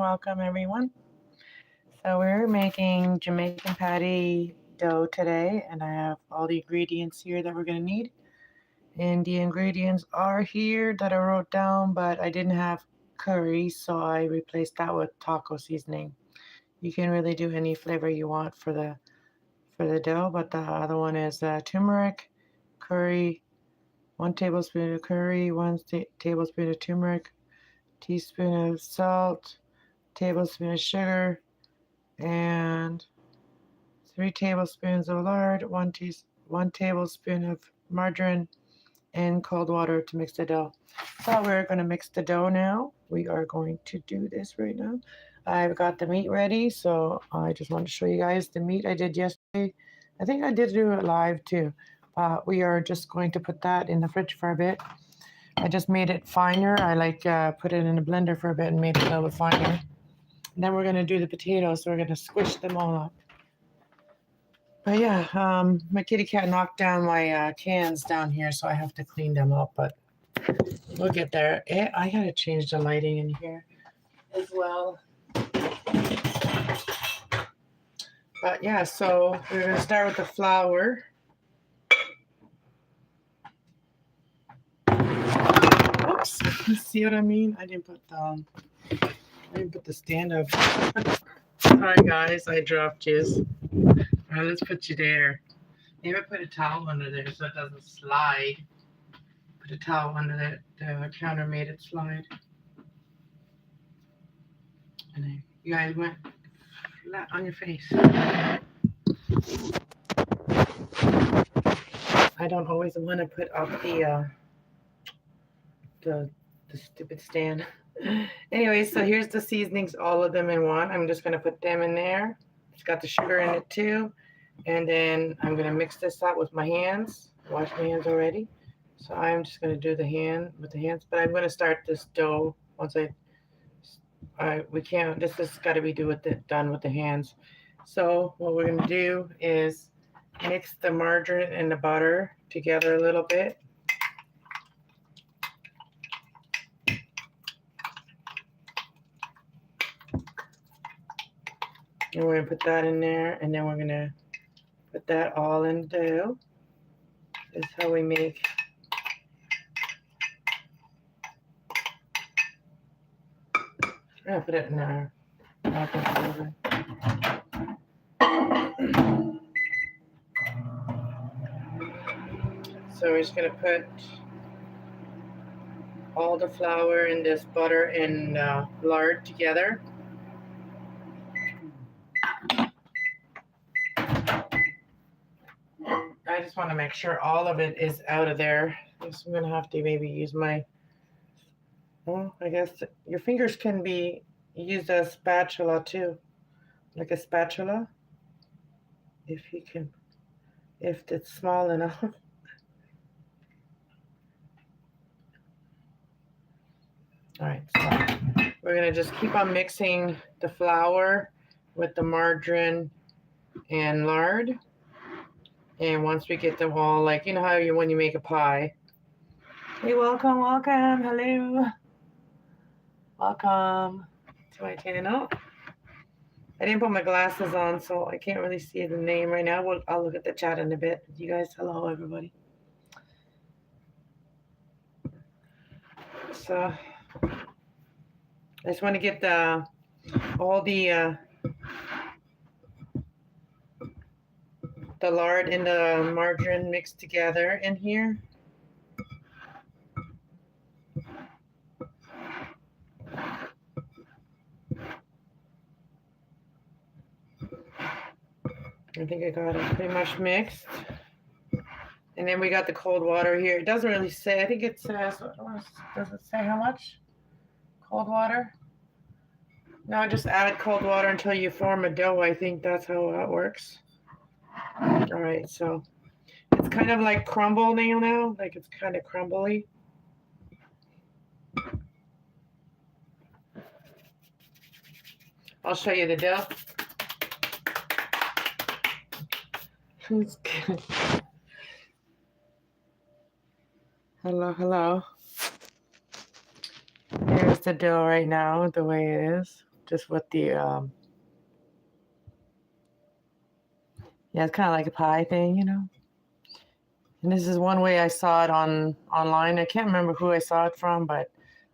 welcome everyone. So we're making Jamaican patty dough today, and I have all the ingredients here that we're going to need. And the ingredients are here that I wrote down, but I didn't have curry, so I replaced that with taco seasoning. You can really do any flavor you want for the dough, but the other one is turmeric, curry, 1 tablespoon of curry, one tablespoon of turmeric, teaspoon of salt, tablespoon of sugar, and 3 tablespoons of lard, one tablespoon of margarine, and cold water to mix the dough. So we're going to mix the dough now. We are going to do this right now. I've got the meat ready, so I just want to show you guys the meat I did yesterday. I think I did do it live too. We are just going to put that in the fridge for a bit. I just made it finer. I put it in a blender for a bit and made it a little bit finer. And then we're going to do the potatoes, so we're going to squish them all up. But yeah, my kitty cat knocked down my cans down here, so I have to clean them up, but we'll get there. I gotta change the lighting in here as well. But yeah, so we're gonna start with the flour. Oops, see what I mean? I didn't put the stand up. Sorry guys, I dropped yours. All right, let's put you there. Maybe put a towel under there so it doesn't slide. Put a towel under the counter, made it slide. And then you guys went flat on your face. I don't always want to put up the stupid stand. Anyway, so here's the seasonings, all of them in one. I'm just going to put them in there. It's got the sugar in it too. And then I'm going to mix this up with my hands. Wash my hands already. So I'm just going to do the hands. But I'm going to start this dough once this has got to be done with the hands. So what we're going to do is mix the margarine and the butter together a little bit. And we're going to put that in there, and then we're going to put that all in the dough. This is how we make I'm going to put it in our So we're just going to put all the flour and this butter and lard together. I just want to make sure all of it is out of there. I guess I'm going to have to maybe use I guess your fingers can be used as a spatula too. Like a spatula. If it's small enough. All right, so we're going to just keep on mixing the flour with the margarine and lard. And once we get them all, like, you know how when you make a pie. Hey, welcome, hello. Welcome to my channel. I didn't put my glasses on, so I can't really see the name right now. I'll look at the chat in a bit. You guys, hello, everybody. So I just want to get all the lard and the margarine mixed together in here. I think I got it pretty much mixed. And then we got the cold water here. It doesn't really say. I think it says, does it say how much? Cold water? No, just add cold water until you form a dough. I think that's how that works. All right, so it's kind of like crumble now. Like it's kind of crumbly. I'll show you the dough. It's good. Hello. Here's the dough right now, the way it is. just with the, yeah, it's kind of like a pie thing, you know. And this is one way I saw it online. I can't remember who I saw it from, but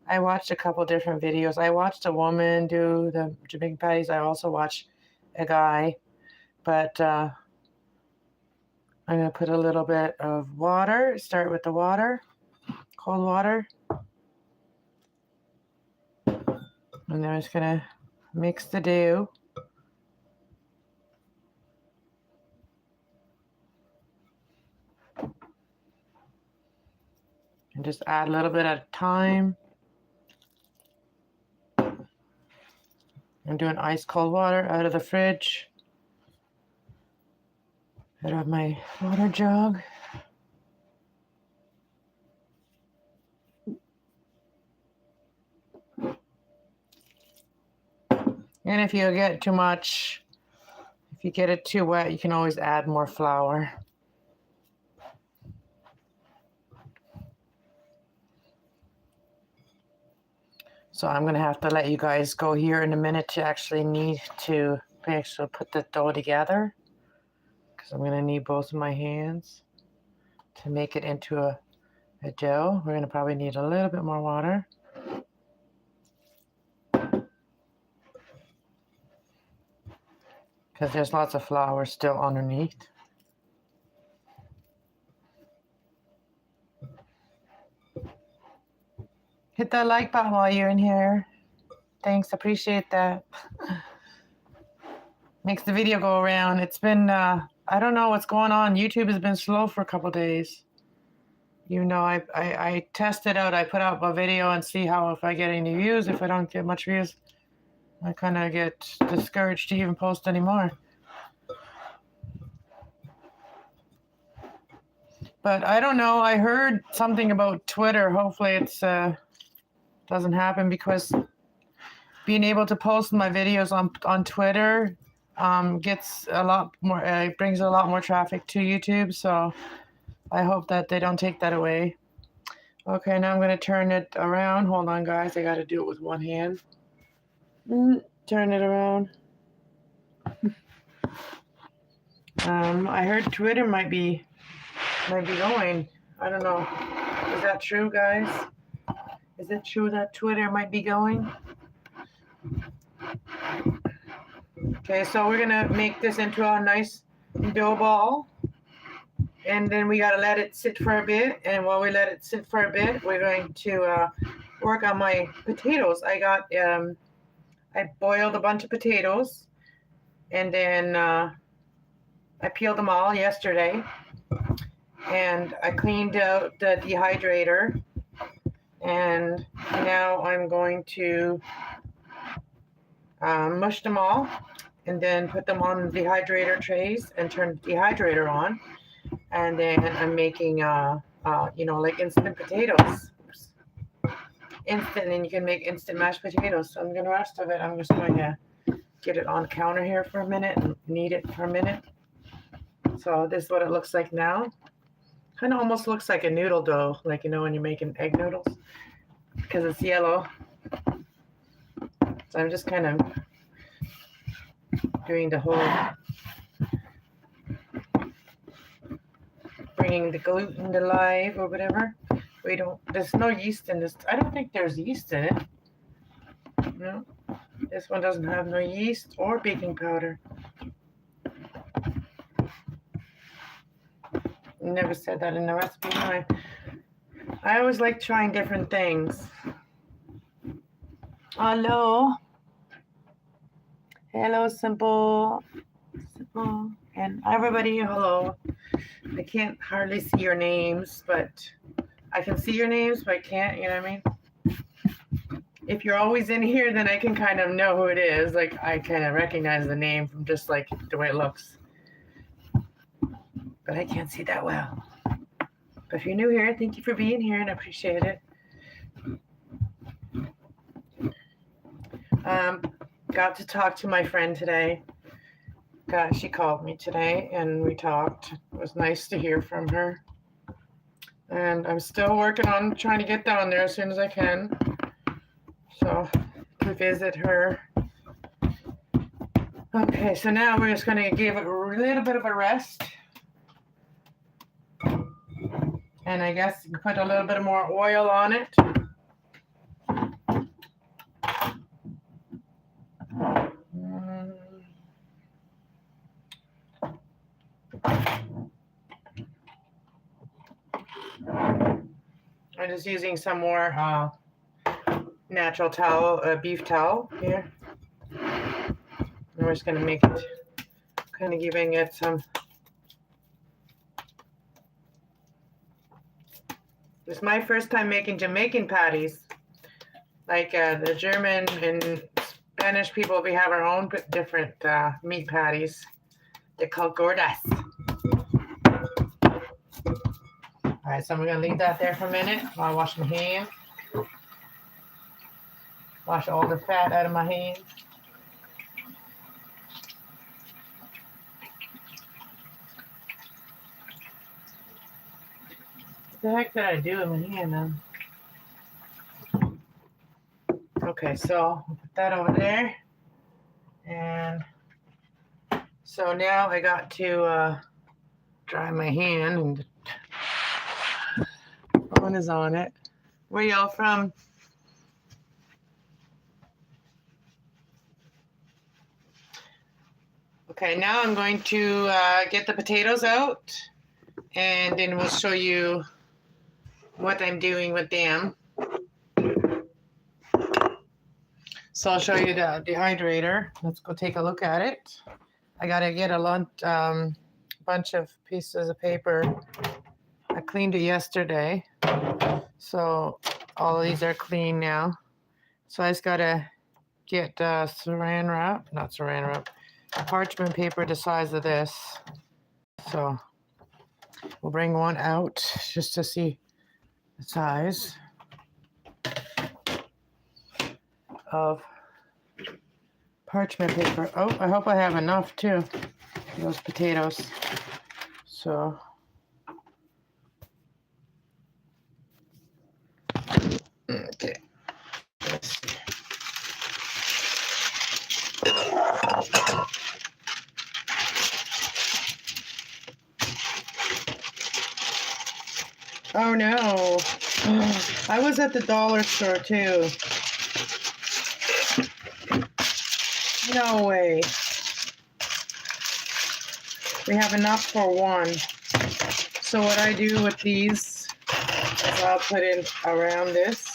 I watched a couple different videos. I watched a woman do the Jamaican patties. I also watched a guy, but I'm going to put a little bit of water. Start with the water, cold water. And then I'm just going to mix the dough. And just add a little bit at a time. I'm doing ice cold water out of the fridge. Out of my water jug. And if you get too much, if you get it too wet, you can always add more flour. So I'm going to have to let you guys go here in a minute to actually put the dough together. Because I'm going to need both of my hands to make it into a dough. We're going to probably need a little bit more water. Because there's lots of flour still underneath. Hit that like button while you're in here. Thanks, appreciate that. Makes the video go around. It's been, I don't know what's going on. YouTube has been slow for a couple days. You know, I test it out. I put out a video and see if I get any views. If I don't get much views, I kind of get discouraged to even post anymore. But I don't know. I heard something about Twitter. Hopefully it's doesn't happen, because being able to post my videos on Twitter gets a lot more. It brings a lot more traffic to YouTube. So I hope that they don't take that away. Okay, now I'm going to turn it around. Hold on, guys. I got to do it with one hand. Turn it around. I heard Twitter might be going. I don't know. Is that true, guys? Is it true that Twitter might be going? Okay, so we're going to make this into a nice dough ball. And then we got to let it sit for a bit. And while we let it sit for a bit, we're going to work on my potatoes. I boiled a bunch of potatoes. And then I peeled them all yesterday. And I cleaned out the dehydrator. And now I'm going to mush them all and then put them on dehydrator trays and turn the dehydrator on. And then I'm making, like instant potatoes. Instant, and you can make instant mashed potatoes. So the rest of it, I'm just going to get it on the counter here for a minute and knead it for a minute. So this is what it looks like now. Kind of almost looks like a noodle dough, like, when you're making egg noodles, because it's yellow. So I'm just kind of doing the whole, bringing the gluten to life or whatever. There's no yeast in this. I don't think there's yeast in it. No, this one doesn't have no yeast or baking powder. Never said that in the recipe. I always like trying different things. Hello, Simple, and everybody. Hello. I can't hardly see your names, but I can see your names, but I can't. You know what I mean? If you're always in here, then I can kind of know who it is. Like, I kind of recognize the name from just like the way it looks. But I can't see that well. But if you're new here, thank you for being here, and I appreciate it. Got to talk to my friend today. She called me today, and we talked. It was nice to hear from her. And I'm still working on trying to get down there as soon as I can. So, to visit her Okay, so now we're just gonna give it a little bit of a rest. And I guess you can put a little bit more oil on it. I'm just using some more natural towel, beef towel here. And we're just gonna make it, kind of giving it some. This is my first time making Jamaican patties. Like the German and Spanish people, we have our own different meat patties. They're called gordas. All right, so I'm gonna leave that there for a minute while I wash my hands. Wash all the fat out of my hands. What the heck did I do in my hand now? Okay, so I'll put that over there. And so now I got to dry my hand, and the phone is on it. Where y'all from? Okay, now I'm going to get the potatoes out, and then we'll show you what I'm doing with them. So I'll show you the dehydrator. Let's go take a look at it. I gotta get a bunch of pieces of paper. I cleaned it yesterday, so all of these are clean now. So I just gotta get saran wrap, not saran wrap, parchment paper the size of this. So we'll bring one out just to see the size of parchment paper. Oh, I hope I have enough too for those potatoes. So okay. Let's see. Oh no. I was at the dollar store too. No way. We have enough for one. So what I do with these is I'll put in around this.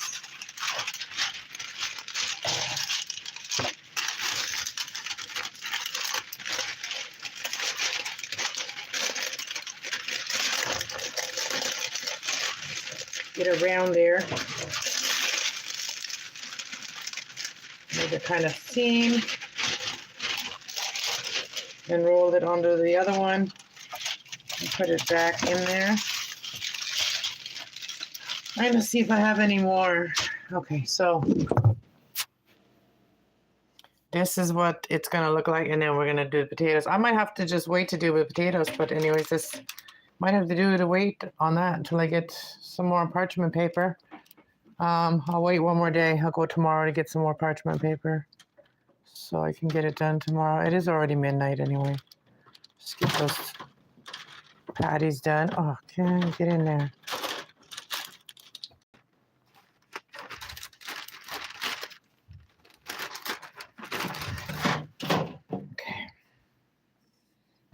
Get around there. Make a kind of seam. And roll it onto the other one. And put it back in there. I'm gonna see if I have any more. Okay, so this is what it's gonna look like, and then we're gonna do the potatoes. I might have to just wait to do the potatoes, but anyways, this might have to do the wait on that until I get some more parchment paper. I'll wait one more day. I'll go tomorrow to get some more parchment paper so I can get it done tomorrow. It is already midnight anyway. Just get those patties done. Oh, can I get in there?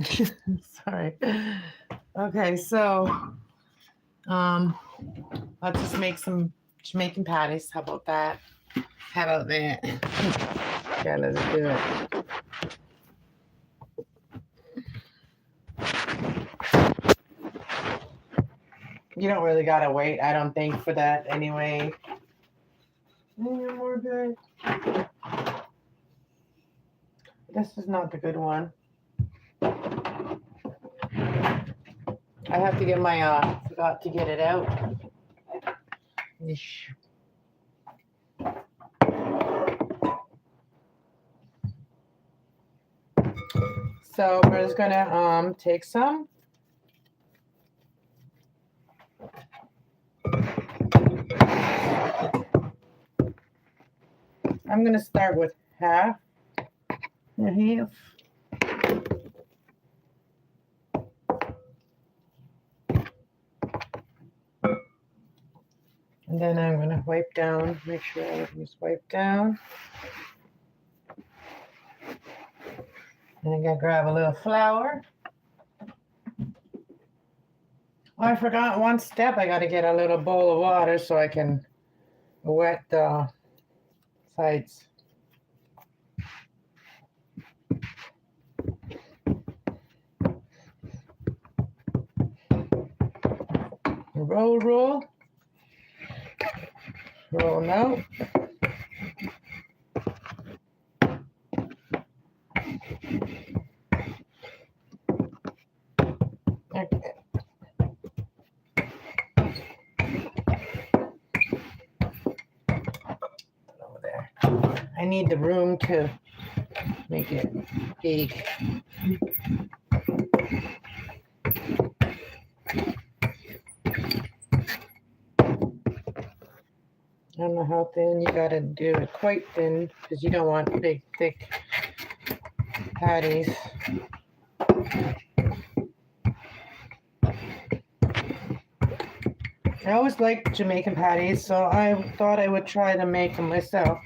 Okay. Sorry. Okay, so let's just make some Jamaican patties. How about that? How about that? Okay, let's do it. You don't really gotta wait, I don't think, for that anyway. Any more good? This is not the good one. I have to get my, forgot to get it out. So we're just gonna take some. I'm gonna start with half. and then I'm going to wipe down, make sure everything's wiped down. And I'm going to grab a little flour. Oh, I forgot one step. I got to get a little bowl of water so I can wet the sides. Roll, roll. Roll out. Okay. Over there. I need the room to make it big. I don't know how thin. You gotta do it quite thin because you don't want big, thick patties. I always liked Jamaican patties, so I thought I would try to make them myself.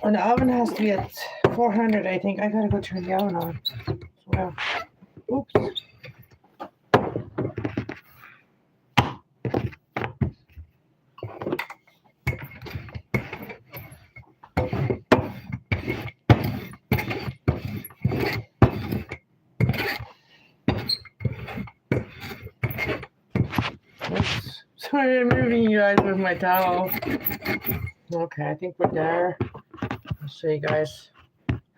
And the oven has to be at 400, I think. I gotta go turn the oven on. Well, oops. Oops. Sorry, I'm moving you guys with my towel. Okay, I think we're there. I'll show you guys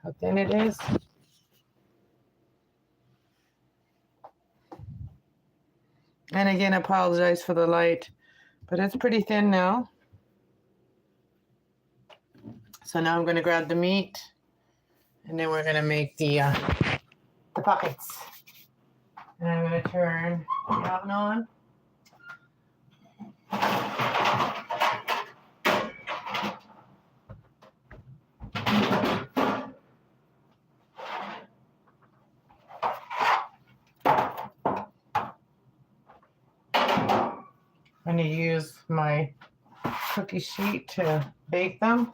how thin it is. And again, I apologize for the light, but it's pretty thin now. So now I'm going to grab the meat, and then we're going to make the pockets. And I'm going to turn the oven on. I'm going to use my cookie sheet to bake them.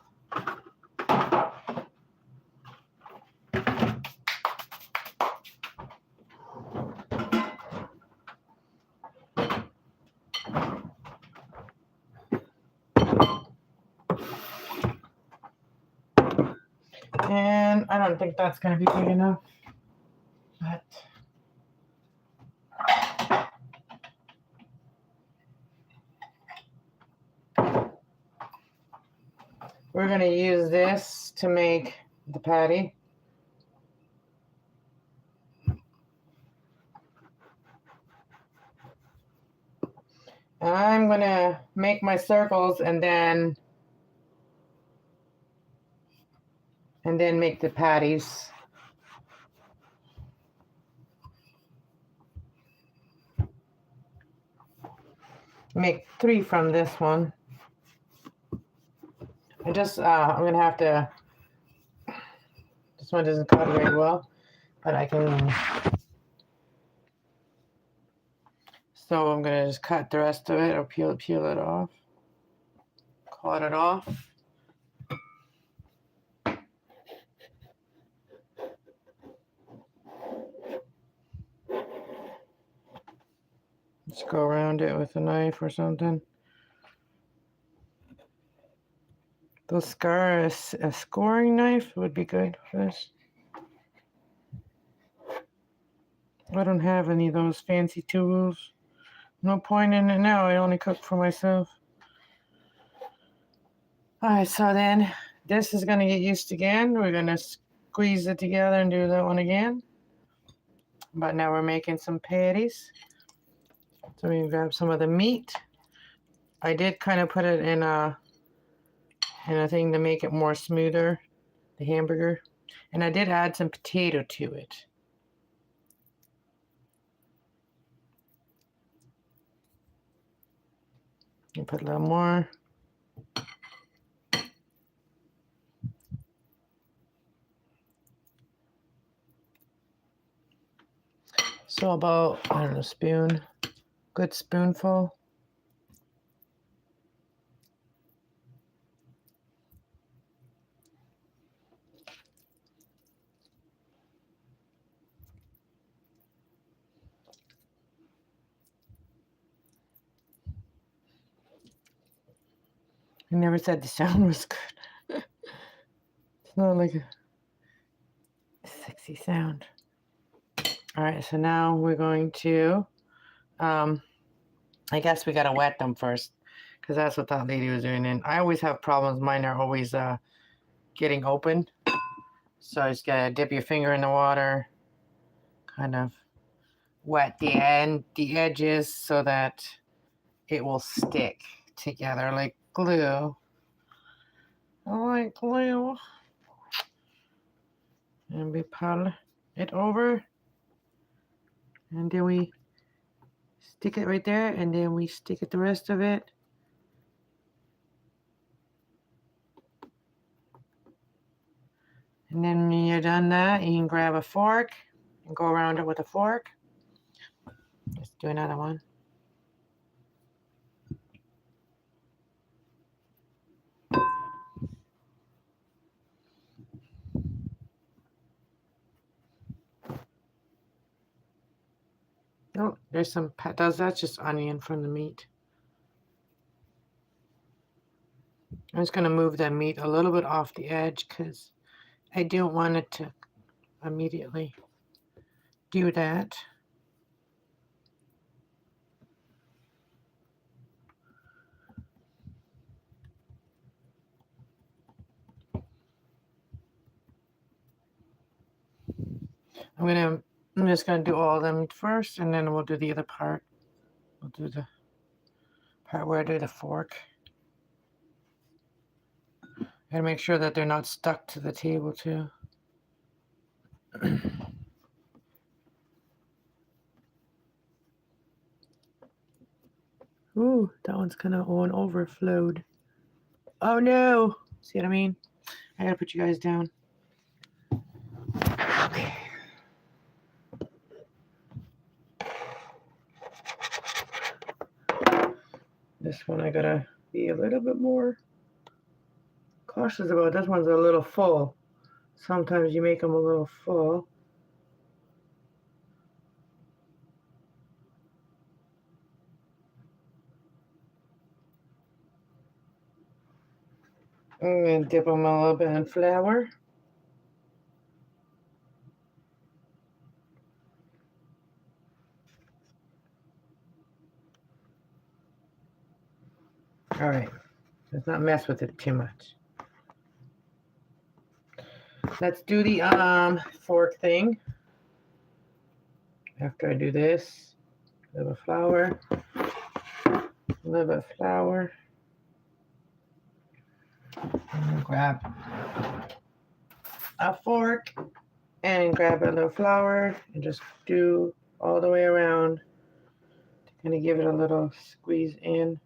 And I don't think that's going to be big enough, but we're going to use this to make the patty. And I'm going to make my circles and then make the patties. Make 3 from this one. I just, I'm going to have to, this one doesn't cut very well, but I can, so I'm going to just cut the rest of it or peel it off, cut it off. Just go around it with a knife or something. A scoring knife would be good for this. I don't have any of those fancy tools. No point in it now. I only cook for myself. Alright, so then this is going to get used again. We're going to squeeze it together and do that one again. But now we're making some patties. So we grab some of the meat. I did kind of put it in a thing to make it more smoother, the hamburger. And I did add some potato to it. And put a little more. So about, I don't know, spoon, good spoonful. I never said the sound was good. It's not like a sexy sound. All right, so now we're going to, I guess we gotta wet them first, because that's what that lady was doing. And I always have problems. Mine are always getting open. So you just gotta dip your finger in the water, kind of wet the edges so that it will stick together like glue. I like glue. And we pull it over, and then we stick it right there, and then we stick it the rest of it. And then when you're done that, you can grab a fork and go around it with a fork. Let's do another one. Oh, there's some petals. That's just onion from the meat. I'm just going to move that meat a little bit off the edge because I don't want it to immediately do that. I'm just gonna do all of them first, and then we'll do the other part. We'll do the part where I do the fork. Gotta make sure that they're not stuck to the table too. Ooh, that one's kind of overflowed. Oh no! See what I mean? I gotta put you guys down. Okay. This one I gotta be a little bit more cautious about. This one's a little full. Sometimes you make them a little full. I'm gonna dip them a little bit in flour. All right, let's not mess with it too much. Let's do the fork thing. After I do this, a little flour, and grab a fork and grab a little flour and just do all the way around to kind of give it a little squeeze in.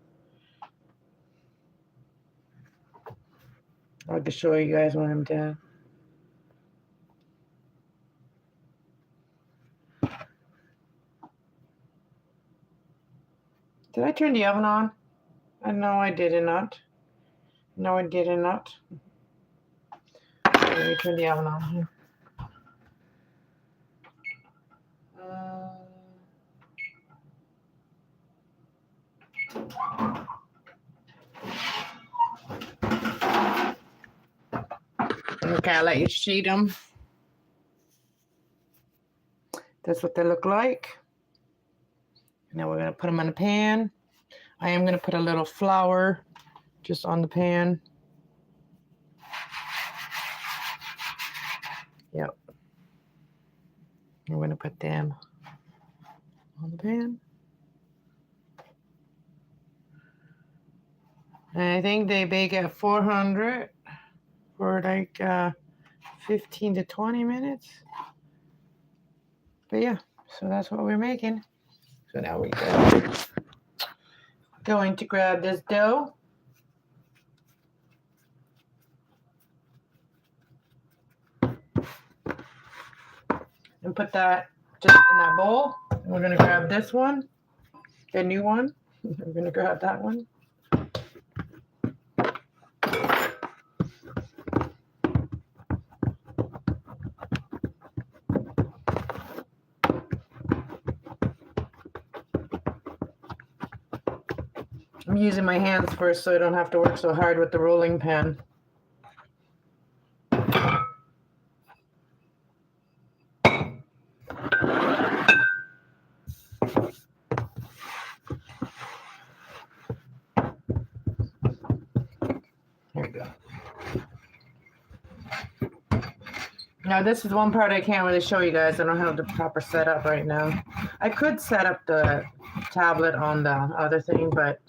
I'll just show you guys when I'm done. Did I turn the oven on? No, I did not. No, I did not. Let me turn the oven on here. Okay, I'll let you see them. That's what they look like. Now we're going to put them in a pan. I am going to put a little flour just on the pan. Yep. I'm going to put them on the pan. And I think they bake at 400 for like 15 to 20 minutes. But yeah, so that's what we're making. So now we're going to grab this dough. And put that just in that bowl. We're gonna grab this one, the new one. We're gonna grab that one. I'm using my hands first so I don't have to work so hard with the rolling pin. Here we go. Now this is one part I can't really show you guys. I don't have the proper setup right now. I could set up the tablet on the other thing, but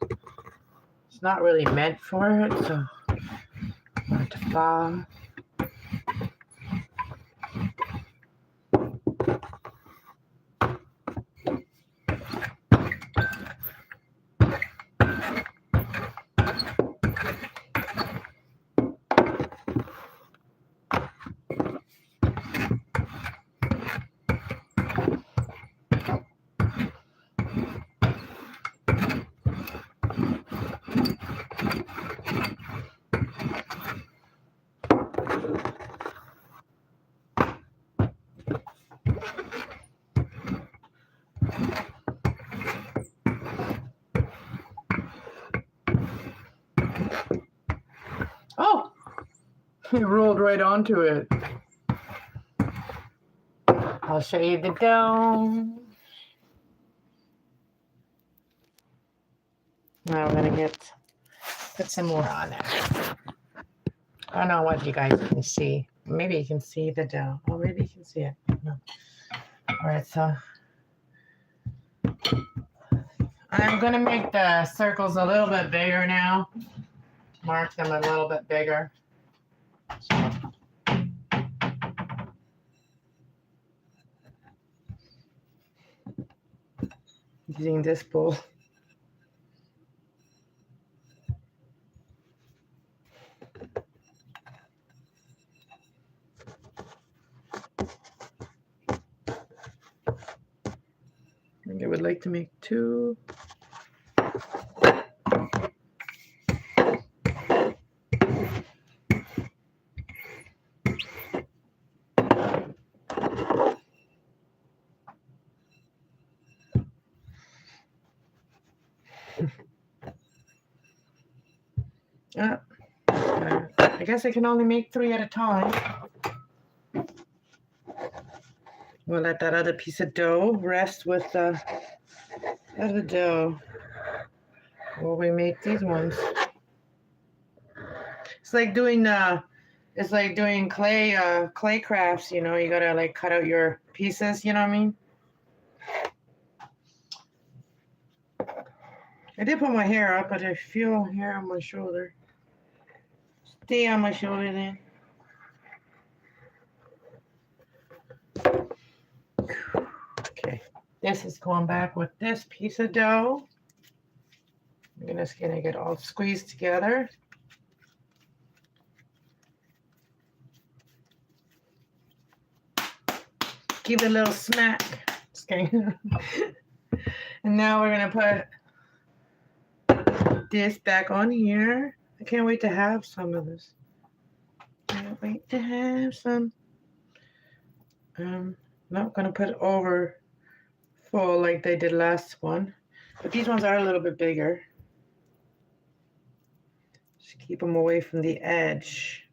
it's not really meant for it, so I want it to fall. Oh, it rolled right onto it. I'll show you the dough. Now we're gonna put some more on there. I don't know what you guys can see. Maybe you can see the dough. Oh, maybe you can see it. No. All right, so I'm gonna make the circles a little bit bigger now. Mark them a little bit bigger. Using this bowl. I think I would like to make 2. I guess I can only make 3 at a time. We'll let that other piece of dough rest with the other dough while we make these ones. It's like doing clay crafts, you know. You gotta like cut out your pieces, you know what I mean? I did put my hair up, but I feel hair on my shoulder. Stay on my shoulder then. Okay, this is going back with this piece of dough. I'm just gonna get all squeezed together. Give it a little smack. Just kidding. And now we're gonna put this back on here. I can't wait to have some of this. Can't wait to have some. Not gonna put it over full like they did last one, but these ones are a little bit bigger. Just keep them away from the edge.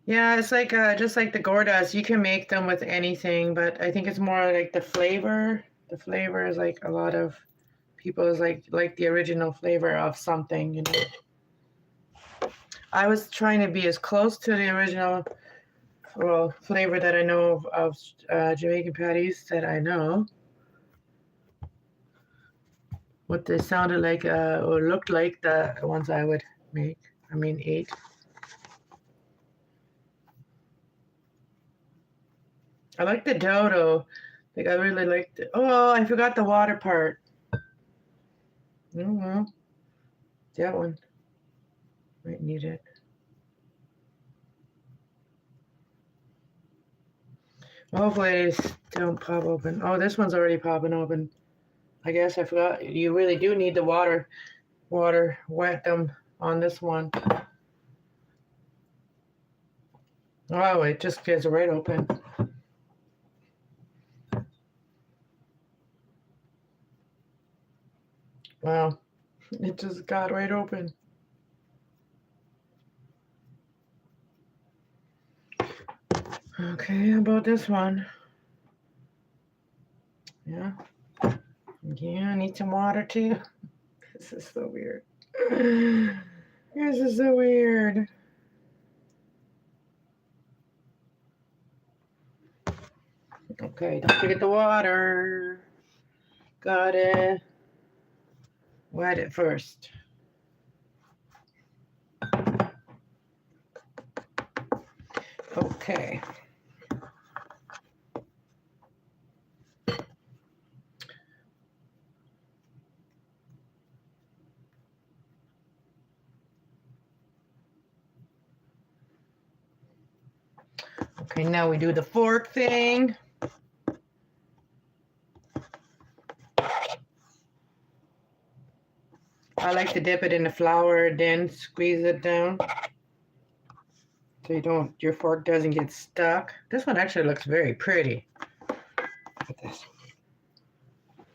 Yeah, it's like just like the gordas. You can make them with anything, but I think it's more like the flavor. The flavor is like a lot of people is like the original flavor of something, you know. I was trying to be as close to the original flavor that I know of Jamaican patties that I know. What they sounded like or looked like the ones I would make. I mean, eat. I like the dough though. Like I really liked it. Oh, I forgot the water part. Mm-hmm. That one. Might need it. Hopefully these don't pop open. Oh, this one's already popping open. I guess I forgot. You really do need the water wet them on this one. Oh, it just gets right open. Wow, it just got right open. Okay, how about this one? Yeah. Yeah, I need some water too. This is so weird. This is so weird. Okay, don't forget the water. Gotta wet it first. Okay. Okay, now we do the fork thing. I like to dip it in the flour, then squeeze it down so your fork doesn't get stuck. This one actually looks very pretty. Look at this.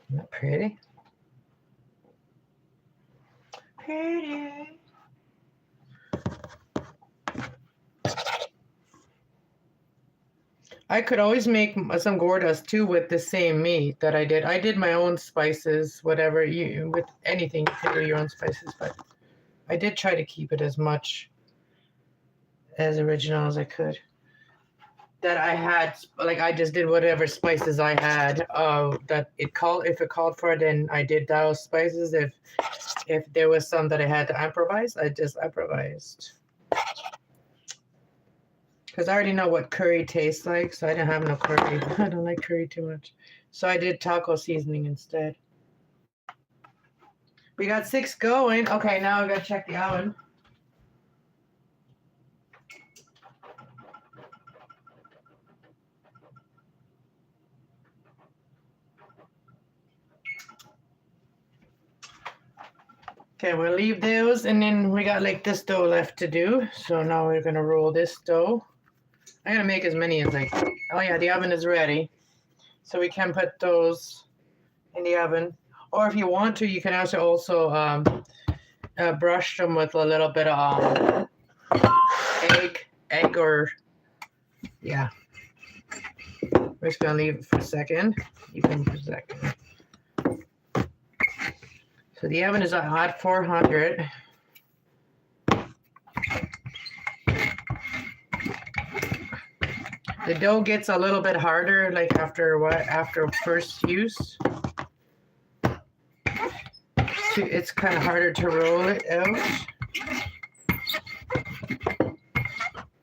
Isn't that pretty? Pretty. I could always make some gordas too with the same meat that I did. I did my own spices, whatever with anything you can do your own spices, but I did try to keep it as much as original as I could. That I had, like I just did whatever spices I had. That if it called for it, then I did those spices. If there was some that I had to improvise, I just improvised. Because I already know what curry tastes like, so I didn't have no curry. I don't like curry too much. So I did taco seasoning instead. We got 6 going. Okay, now we gotta check the oven. Okay, we'll leave those, and then we got like this dough left to do. So now we're gonna roll this dough. I'm gonna make as many as I can. Oh yeah, the oven is ready. So we can put those in the oven. Or if you want to, you can also brush them with a little bit of egg or, yeah. We're just gonna leave it for a second. Even for a second. So the oven is at hot 400. The dough gets a little bit harder, like after first use. It's kind of harder to roll it out.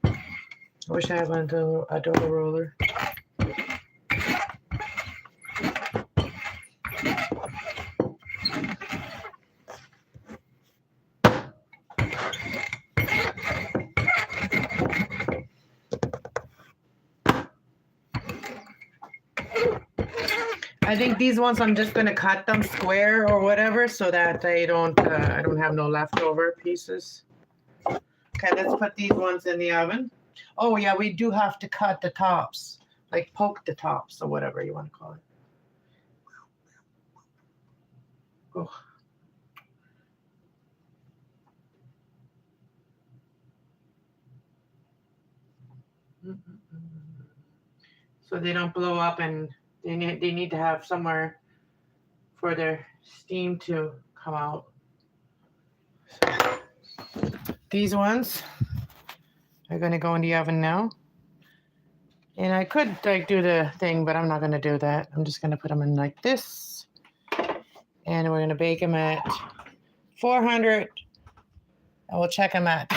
I wish I had a dough roller. I think these ones I'm just gonna cut them square or whatever so that I don't have no leftover pieces. Okay, let's put these ones in the oven. Oh yeah, we do have to cut the tops, like poke the tops or whatever you want to call it. Oh. So they don't blow up, and they need to have somewhere for their steam to come out. So these ones are going to go in the oven now. And I could like do the thing, but I'm not going to do that. I'm just going to put them in like this. And we're going to bake them at 400. And we'll check them at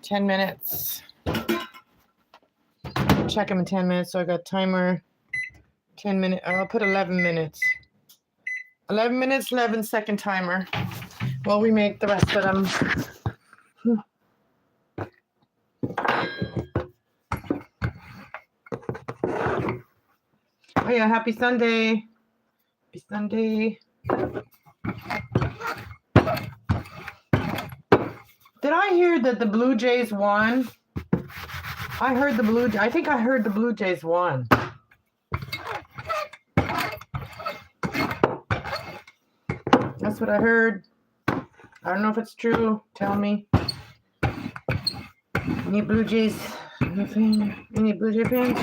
10 minutes. Check them in 10 minutes. So I got timer 10 minutes. I'll put 11 minutes. 11 minutes, 11-second timer while we make the rest of them. Oh yeah, happy Sunday. Happy Sunday. Did I hear that the Blue Jays won? I think I heard the Blue Jays won. That's what I heard. I don't know if it's true. Tell me. Any Blue Jays? Any Blue Jay fans?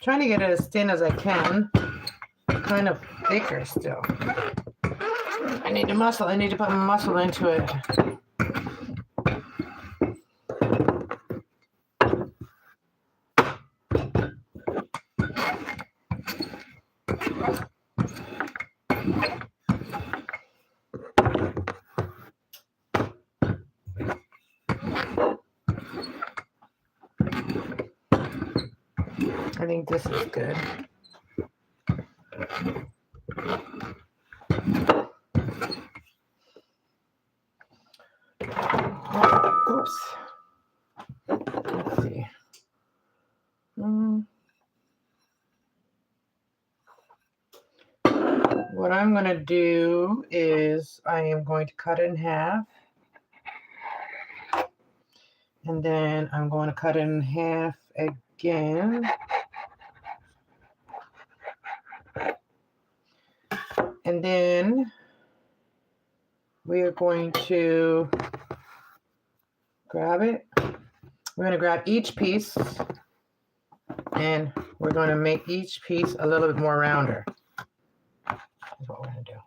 Trying to get it as thin as I can. Kind of thicker still. I need to muscle. I need to put muscle into it. I think this is good. Oops. Let's see. What I'm going to do is I am going to cut it in half. And then I'm going to cut it in half again. And then we are going to grab it. We're going to grab each piece and we're going to make each piece a little bit more rounder. That's what we're going to do.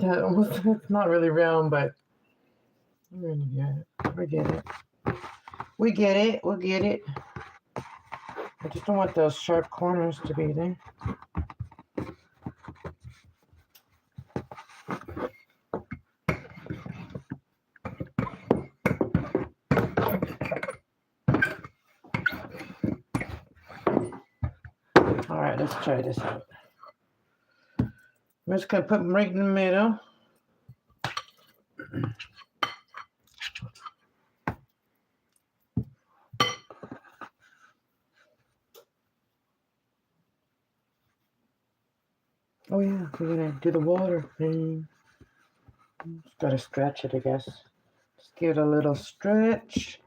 Yeah, almost, it's not really round, but we're gonna get it. We get it. We get it. We'll get it. I just don't want those sharp corners to be there. All right, let's try this out. I'm just gonna put them right in the middle. Oh yeah, we're gonna do the water thing. Just gotta stretch it, I guess. Just give it a little stretch.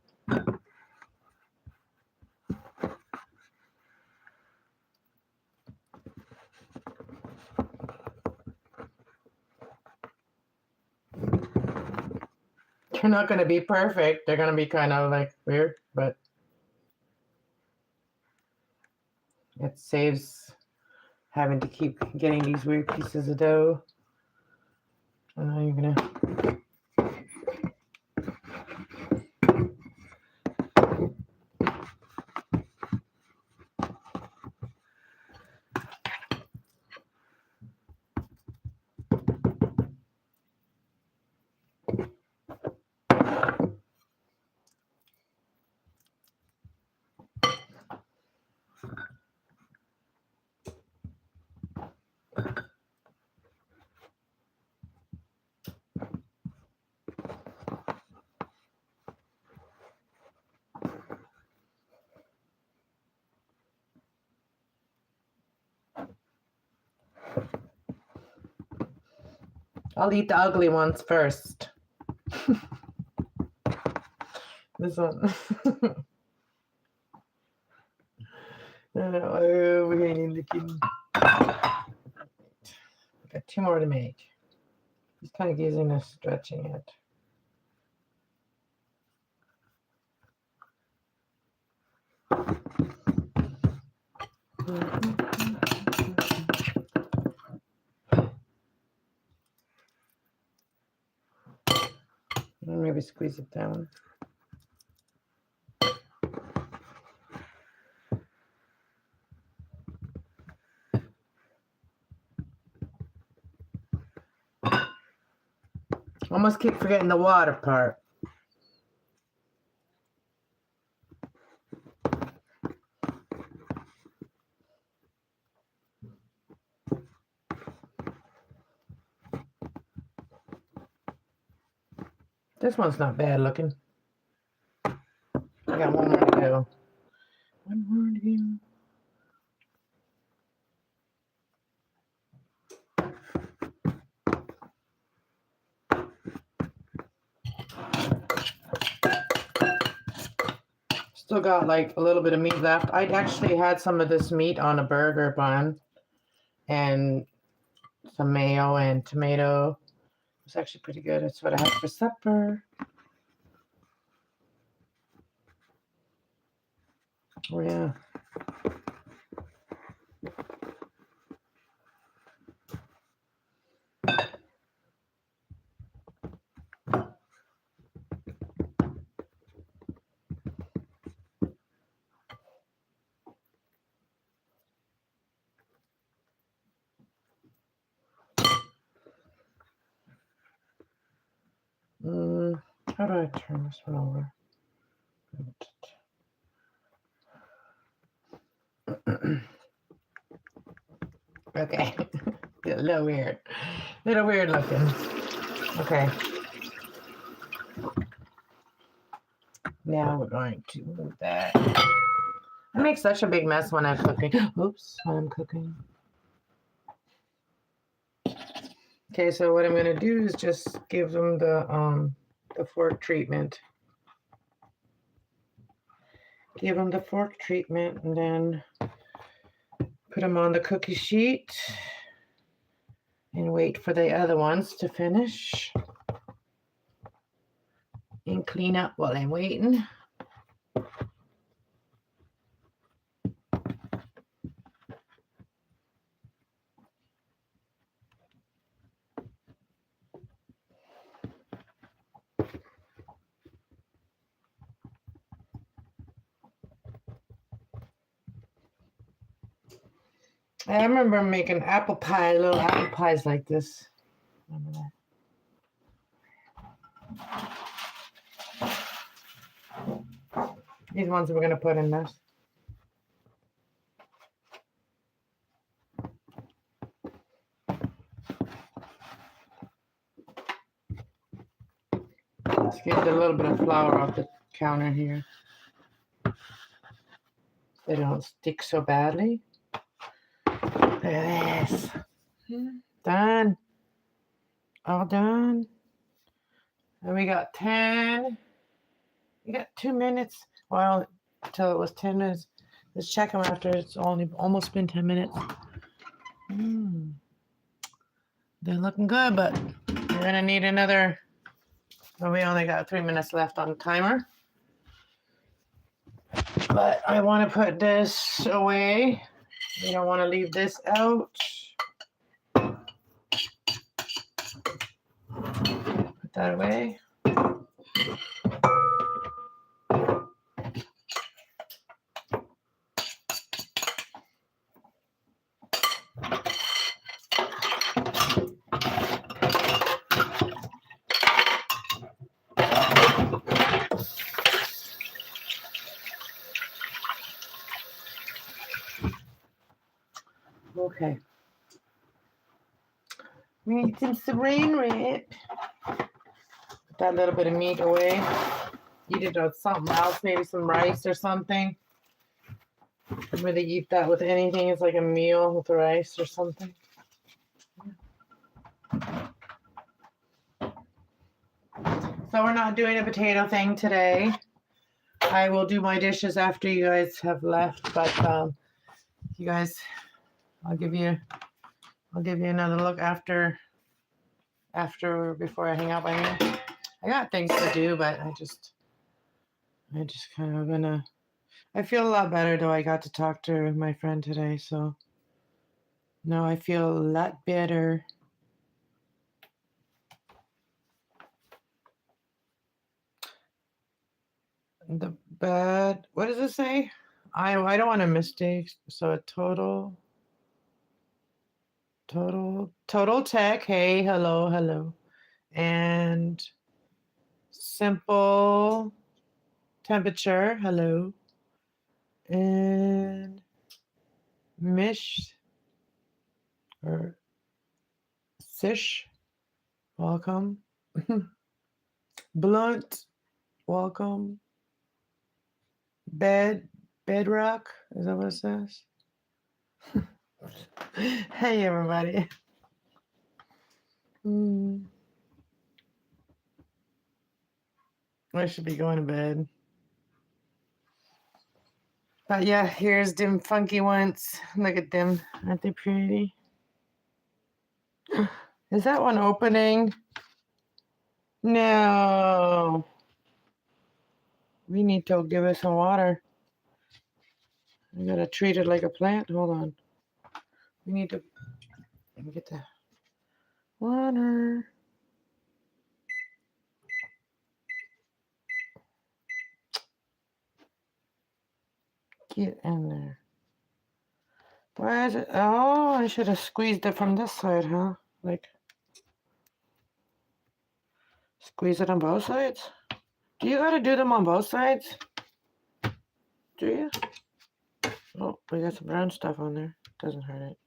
They're not gonna be perfect. They're gonna be kind of like weird, but it saves having to keep getting these weird pieces of dough. And now you're gonna I'll eat the ugly ones first. This one. Oh, we're getting looking. Got 2 more to make. Just kind of using this, stretching it. Maybe squeeze it down. Almost keep forgetting the water part. This one's not bad looking. I got one more to go. One more to go. Still got like a little bit of meat left. I actually had some of this meat on a burger bun and some mayo and tomato. It's actually pretty good. That's what I had for supper. Oh yeah. How do I turn this one over? Okay. A little weird. Little weird looking. Okay. Now we're going to move that. I make such a big mess when I'm cooking. Oops, when I'm cooking. Okay, so what I'm gonna do is just give them the fork treatment. Give them the fork treatment and then put them on the cookie sheet and wait for the other ones to finish. And clean up while I'm waiting. I remember making apple pie, little apple pies like this. Remember that? These ones we're gonna put in this. Let's get a little bit of flour off the counter here. They don't stick so badly. Look at this. Done. All done. And we got 10. We got 2 minutes. Well, until it was 10 minutes. Let's check them after it's only almost been 10 minutes. They're looking good, but we're gonna need another. Well, we only got 3 minutes left on the timer. But I want to put this away. We don't want to leave this out. Put that away. Okay. Meat and saran wrap. Put that little bit of meat away. Eat it with something else, maybe some rice or something. Where they eat that with anything, it's like a meal with rice or something. So we're not doing a potato thing today. I will do my dishes after you guys have left, but you guys, I'll give you another look after before I hang out by you. I got things to do, but I just kind of gonna. I feel a lot better though. I got to talk to my friend today, so now I feel a lot better. The bad. What does it say? I don't want a mistake. So a total tech. Hey, hello. and simple temperature. Hello. And Mish or Sish, welcome. Blunt, welcome. Bedrock, is that what it says? Hey, everybody. I should be going to bed. But yeah, here's them funky ones. Look at them. Aren't they pretty? Is that one opening? No. We need to give it some water. I gotta treat it like a plant. Hold on. We need to get the water. Get in there. Why is it? Oh, I should have squeezed it from this side, huh? Like, squeeze it on both sides? Do you gotta do them on both sides? Do you? Oh, we got some brown stuff on there. Doesn't hurt it.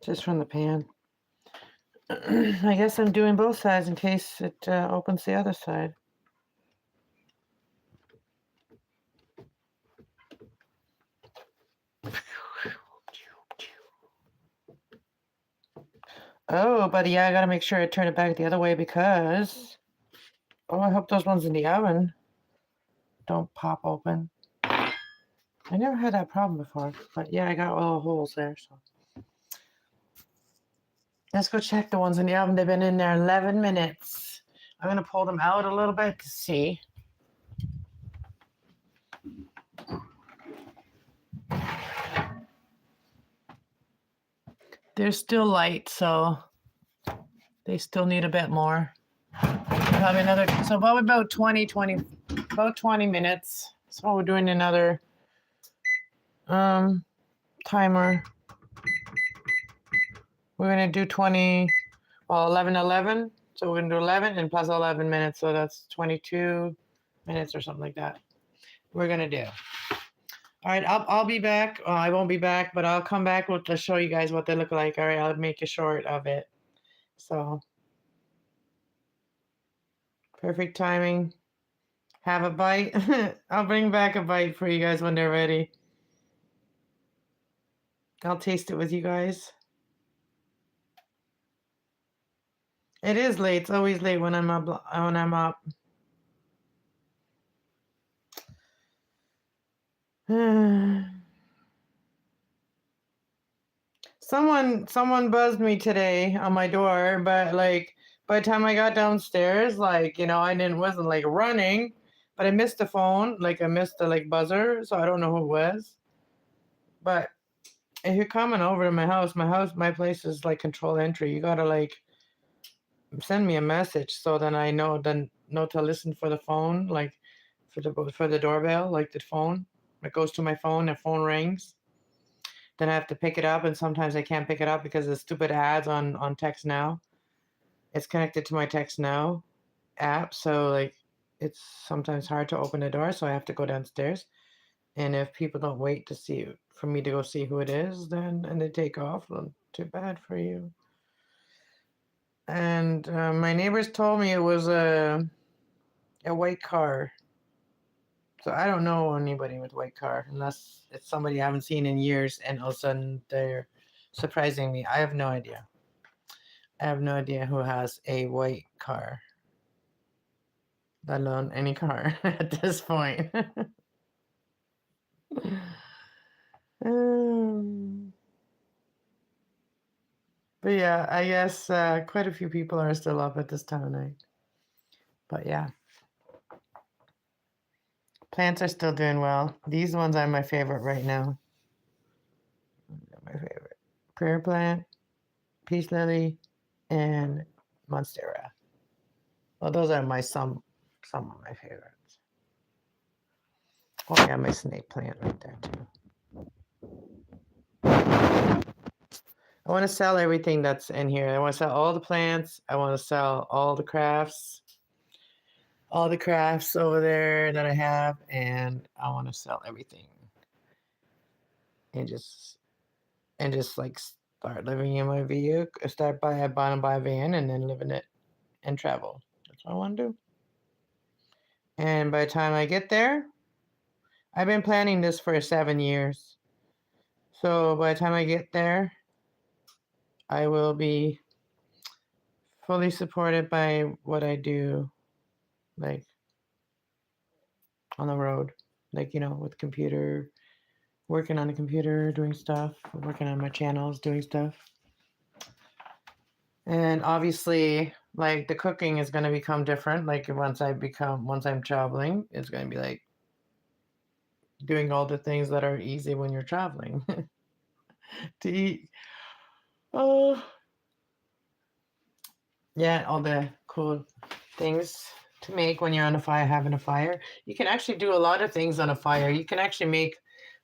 Just from the pan. I guess I'm doing both sides in case it opens the other side. Oh, but yeah, I gotta make sure I turn it back the other way because... Oh, I hope those ones in the oven don't pop open. I never had that problem before, but yeah, I got all holes there, so. Let's go check the ones in the oven. They've been in there 11 minutes. I'm gonna pull them out a little bit to see. They're still light, so they still need a bit more. Probably another, so about 20 minutes. So we're doing another timer. We're gonna do 11. So we're gonna do 11 and plus 11 minutes. So that's 22 minutes or something like that. We're gonna do. All right, I'll be back. I won't be back, but I'll come back to show you guys what they look like. All right, I'll make a short of it. So perfect timing. Have a bite. I'll bring back a bite for you guys when they're ready. I'll taste it with you guys. It is late. It's always late when I'm up. Someone buzzed me today on my door, but like by the time I got downstairs, like, you know, wasn't like running, but I missed the phone, like I missed the like buzzer, so I don't know who it was. But if you're coming over to my place is like control entry. You gotta like send me a message so then I know to listen for the phone, like for the doorbell, like the phone. It goes to my phone, the phone rings. Then I have to pick it up, and sometimes I can't pick it up because of stupid ads on Text Now. It's connected to my Text Now app, so like it's sometimes hard to open the door, so I have to go downstairs. And if people don't wait for me to go see who it is, and they take off, well, too bad for you. And my neighbors told me it was a white car. So I don't know anybody with a white car unless it's somebody I haven't seen in years and all of a sudden they're surprising me. I have no idea. I have no idea who has a white car, let alone any car at this point. But yeah, I guess quite a few people are still up at this time of night. But yeah. Plants are still doing well. These ones are my favorite right now. My favorite. Prayer plant, peace lily, and monstera. Well, those are some of my favorites. Oh yeah, my snake plant right there too. I want to sell everything that's in here. I want to sell all the plants. I want to sell all the crafts over there that I have, and I want to sell everything and just like start living in my vehicle. Buy a van, and then live in it and travel. That's what I want to do. And by the time I get there, I've been planning this for 7 years. So by the time I get there, I will be fully supported by what I do, like on the road, like, with computer, working on the computer, doing stuff, working on my channels, doing stuff. And obviously, like the cooking is going to become different. Like once I'm traveling, it's going to be like doing all the things that are easy when you're traveling to eat. Oh, yeah, all the cool things to make when you're on a fire, having a fire. You can actually do a lot of things on a fire. You can actually make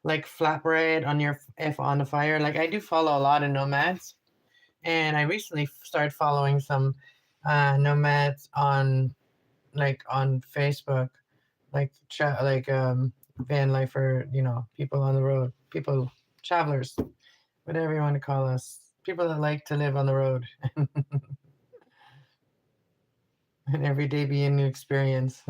like flatbread on the fire. Like I do follow a lot of nomads, and I recently started following some nomads on Facebook, like van lifer, people on the road, people, travelers, whatever you want to call us, people that like to live on the road. And every day be a new experience.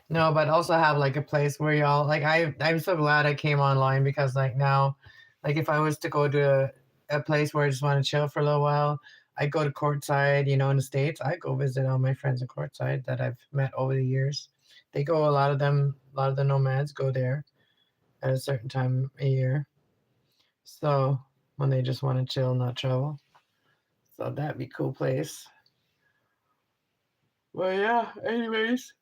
No, but also have like a place where y'all like I'm so glad I came online, because like now, like if I was to go to a place where I just want to chill for a little while, I go to Courtside, in the States. I go visit all my friends in Courtside that I've met over the years. They go, a lot of the nomads go there at a certain time a year. So when they just want to chill, not travel. So that'd be a cool place. Well, yeah, anyways.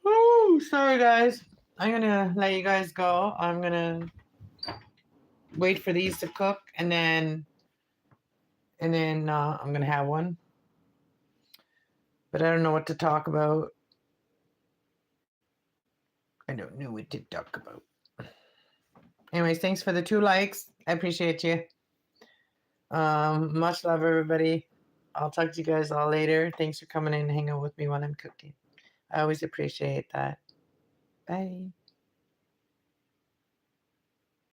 Woo, sorry guys. I'm gonna let you guys go. I'm gonna wait for these to cook, and then I'm gonna have one. But I don't know what to talk about. I don't know what to talk about. Anyways, thanks for the 2 likes. I appreciate you. Much love, everybody. I'll talk to you guys all later. Thanks for coming in and hanging out with me while I'm cooking. I always appreciate that. Bye.